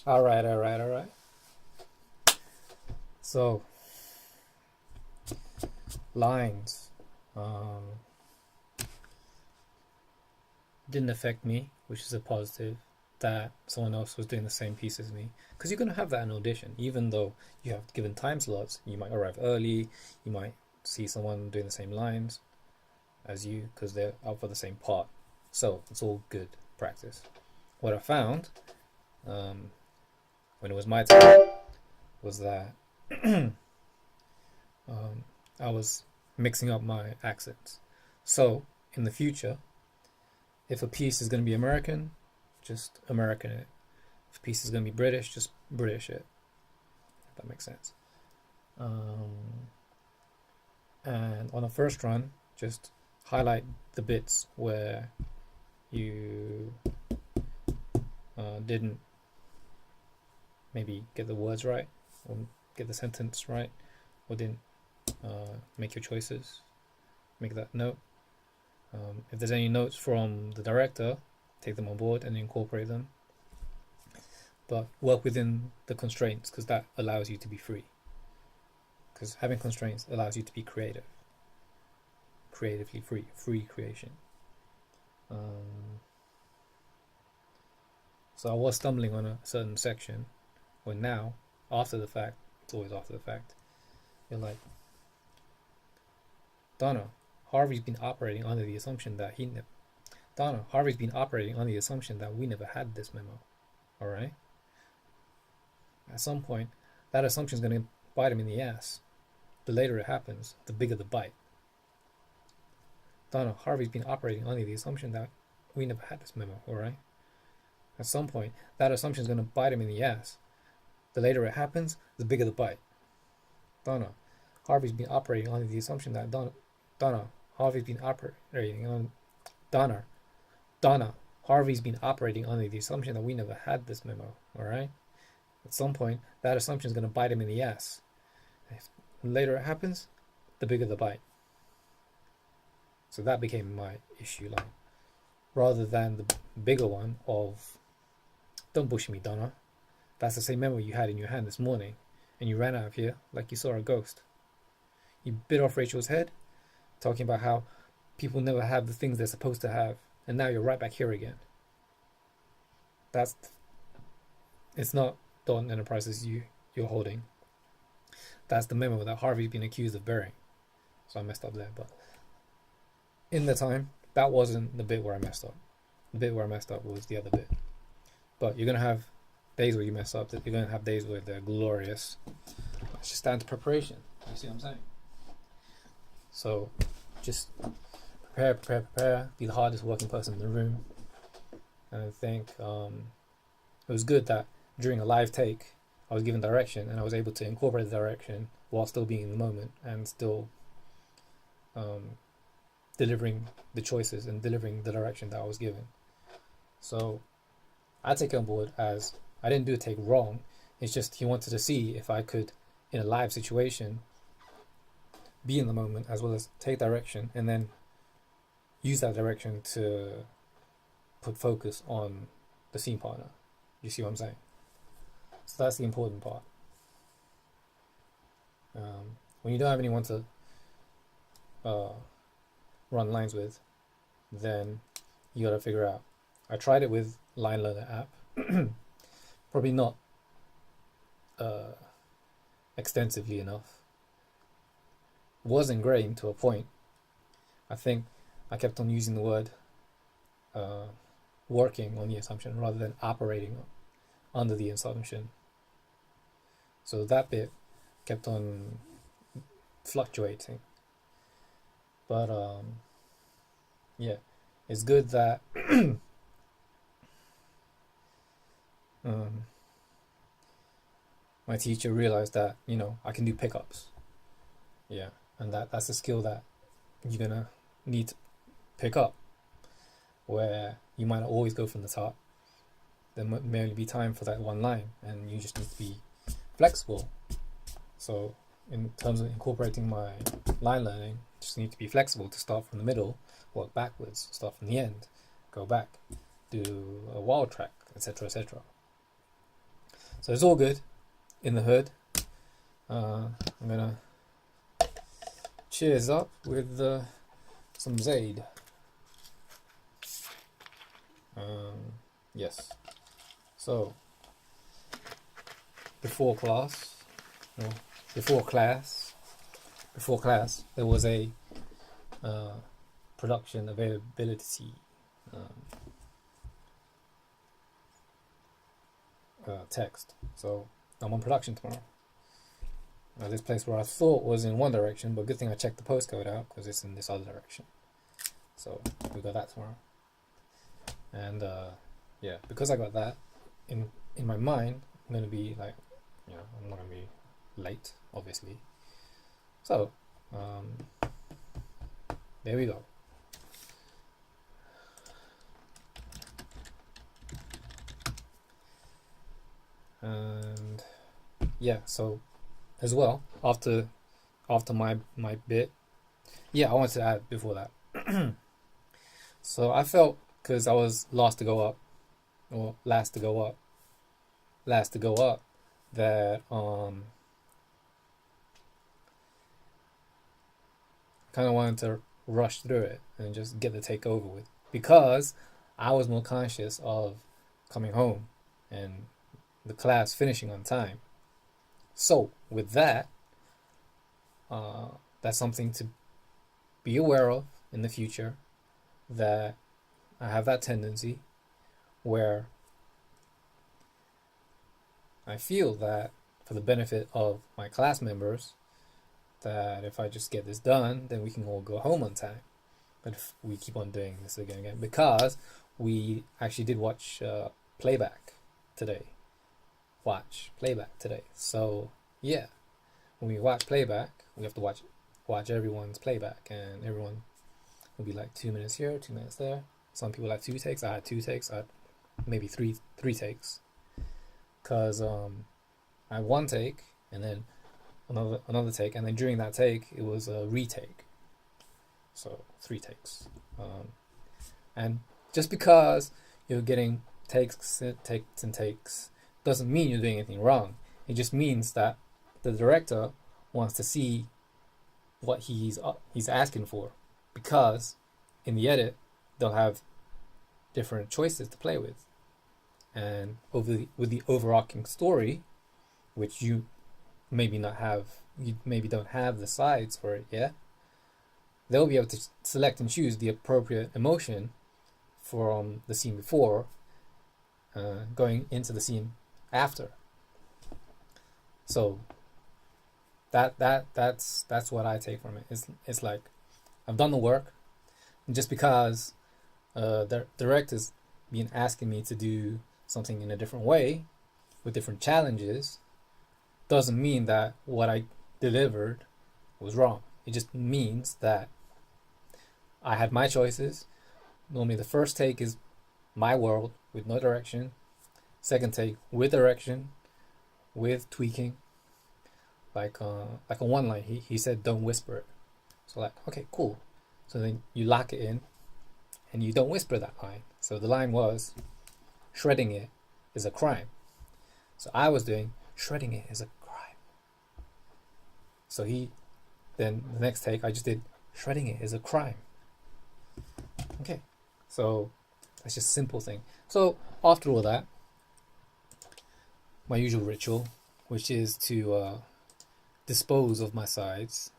All right, all right, all right. So lines um, didn't affect me, which is a positive. That someone else was doing the same piece as me, because you're gonna have that in audition. Even though you have given time slots, you might arrive early. You might see someone doing the same lines as you because they're up for the same part. So it's all good practice. What I found um, when it was my turn was that I was mixing up my accents. So in the future, if a piece is going to be American, just American it. If a piece is going to be British, just British it. If that makes sense. Um, and on the first run, just highlight the bits where you didn't maybe get the words right or get the sentence right or didn't make your choices. Make that note. If there's any notes from the director, take them on board and incorporate them. But work within the constraints because that allows you to be free. Because having constraints allows you to be creative, creatively free creation. So I was stumbling on a certain section, where now, after the fact, it's always after the fact, you're like, Donna, Harvey's been operating under the assumption that Donna, Harvey's been operating under the assumption that we never had this memo. All right. At some point, that assumption is going to bite him in the ass. The later it happens, the bigger the bite. Donna, Harvey's been operating under the assumption that we never had this memo. All right. At some point, that assumption is going to bite him in the ass. The later it happens, the bigger the bite. Donna, Harvey's been operating under the assumption that Donna, Harvey's been operating on Donna, Harvey's been operating under the assumption that we never had this memo. All right. At some point, that assumption is going to bite him in the ass. If later it happens, the bigger the bite. So that became my issue line, rather than the bigger one of, don't bush me, Donna. That's the same memo you had in your hand this morning, and you ran out of here like you saw a ghost. You bit off Rachel's head, talking about how people never have the things they're supposed to have, and now you're right back here again. That's it's not Dalton Enterprises you're holding. That's the memo that Harvey's been accused of bearing. So I messed up there, but in the time, that wasn't the bit where I messed up. The bit where I messed up was the other bit. But you're gonna have days where you mess up. You're gonna have days where they're glorious. It's just down to preparation. You see what I'm saying? So just prepare. Be the hardest working person in the room. And I think it was good that during a live take, I was given direction and I was able to incorporate the direction while still being in the moment and still delivering the choices and delivering the direction that I was given. So I take it on board as I didn't do a take wrong. It's just he wanted to see if I could, in a live situation, be in the moment as well as take direction and then use that direction to put focus on the scene partner. You see what I'm saying? So that's the important part. When you don't have anyone to run lines with, then you gotta figure out. I tried it with Line Learner app, probably not extensively enough. Was ingrained to a point. I think I kept on using the word working on the assumption rather than operating under the assumption. So that bit kept on fluctuating. But yeah, it's good that my teacher realized that I can do pickups. Yeah, and that's a skill that you're gonna need to pick up, where you might not always go from the top. There may only be time for that one line, and you just need to be flexible. So in terms of incorporating my line learning, just need to be flexible to start from the middle, work backwards, start from the end, go back, do a wild track, etc., etc. So it's all good in the hood. I'm gonna cheers up with some Zaid. Yes. So before class, there was a production availability text. So I'm on production tomorrow. This place where I thought was in one direction, but good thing I checked the postcode out because it's in this other direction. So we got that tomorrow. And yeah, because I got that in my mind, I'm gonna be like, I'm not gonna be late, obviously. So there we go. And yeah, so as well, after my bit, I wanted to add before that. So I felt, because I was last to go up, that kind of wanted to rush through it and just get the take over with, because I was more conscious of coming home and the class finishing on time. So with that, that's something to be aware of in the future, that I have that tendency where I feel that for the benefit of my class members, that if I just get this done, then we can all go home on time. But if we keep on doing this again and again, because we actually did watch playback today. So yeah, when we watch playback, we have to watch everyone's playback, and everyone will be like 2 minutes here, 2 minutes there. Some people have 2 takes. I had 2 takes. I had maybe three takes, because I had 1 take and then another take, and then during that take it was a retake. So 3 takes. And just because you're getting takes doesn't mean you're doing anything wrong. It just means that the director wants to see what he's asking for, because in the edit they'll have different choices to play with, and with the overarching story, which you maybe don't have the sides for it yet, they'll be able to select and choose the appropriate emotion from the scene before going into the scene after. So that's what I take from it. It's like, I've done the work, and just because the director's been asking me to do something in a different way with different challenges, doesn't mean that what I delivered was wrong. It just means that I had my choices. Normally the first take is my world with no direction. Second take with direction, with tweaking. Like a one line, he said don't whisper it. So like, okay, cool. So then you lock it in and you don't whisper that line. So the line was, shredding it is a crime. So I was doing, shredding it is a crime. So then the next take I just did, shredding it is a crime. Okay, so that's just a simple thing. So after all that, my usual ritual, which is to dispose of my sides.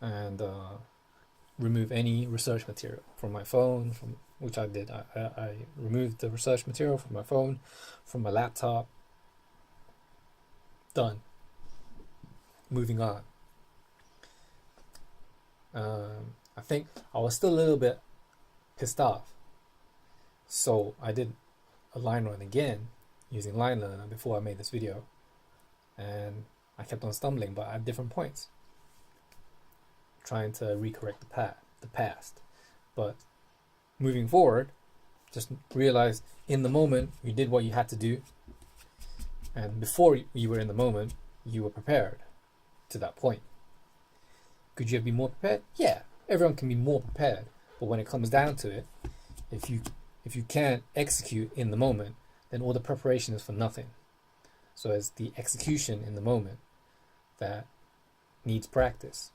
And remove any research material from my phone, which I did. I removed the research material from my phone, from my laptop. Done. Moving on. I think I was still a little bit pissed off, so I did a line run again using Line Learner before I made this video, and I kept on stumbling, but at different points, trying to recorrect the past. But moving forward, just realize in the moment you did what you had to do, and before you were in the moment, you were prepared to that point. Could you have been more prepared? Yeah, everyone can be more prepared, but when it comes down to it, If you can't execute in the moment, then all the preparation is for nothing. So it's the execution in the moment that needs practice.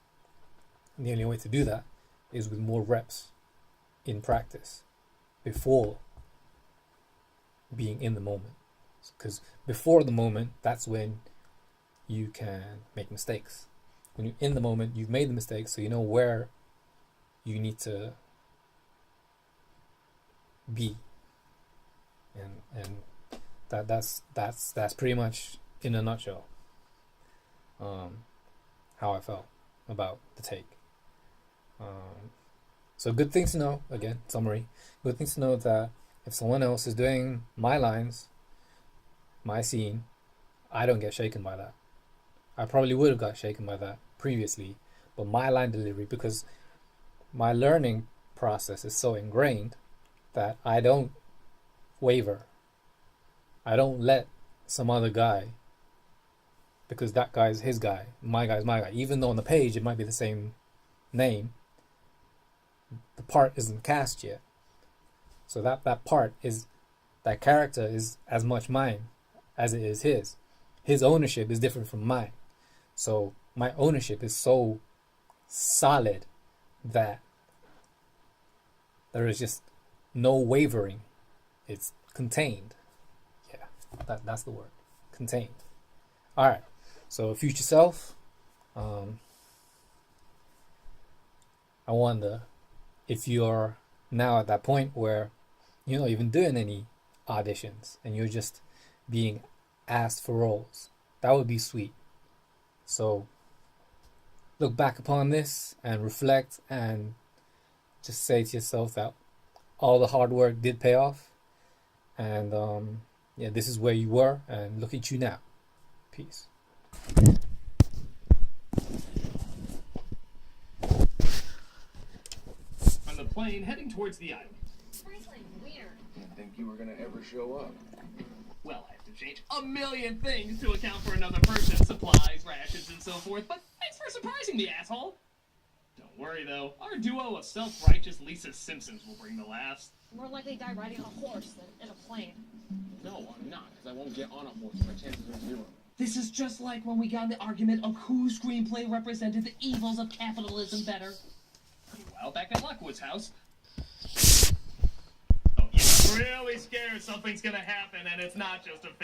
And the only way to do that is with more reps in practice before being in the moment. Because before the moment, that's when you can make mistakes. When you're in the moment, you've made the mistakes, so you know where you need to be. And that's pretty much in a nutshell how I felt about the take. So good things to know, again, summary. Good things to know that if someone else is doing my lines, my scene, I don't get shaken by that. I probably would have got shaken by that previously, but my line delivery, because my learning process is so ingrained that I don't waver. I don't let some other guy, because that guy's his guy, my guy's my guy, even though on the page it might be the same name, the part isn't cast yet. So that part is, that character is as much mine as it is his. His ownership is different from mine. So my ownership is so solid that there is just no wavering. It's contained. Yeah, that's the word. Contained. All right. So future self, I wonder if you're now at that point where you're not even doing any auditions and you're just being asked for roles. That would be sweet. So look back upon this and reflect and just say to yourself that all the hard work did pay off. And yeah, this is where you were, and look at you now. Peace. On the plane heading towards the island. Frankly, weird. Didn't think you were gonna ever show up. Well, I have to change a million things to account for another person, supplies, rations, and so forth, but thanks for surprising me, asshole. Don't worry, though. Our duo of self-righteous Lisa Simpsons will bring the laughs. More likely die riding on a horse than in a plane. No, I'm not, because I won't get on a horse. My chances are 0. This is just like when we got in the argument of whose screenplay represented the evils of capitalism better. Meanwhile, back at Lockwood's house. Oh, yeah, I'm really scared something's gonna happen, and it's not just a fake.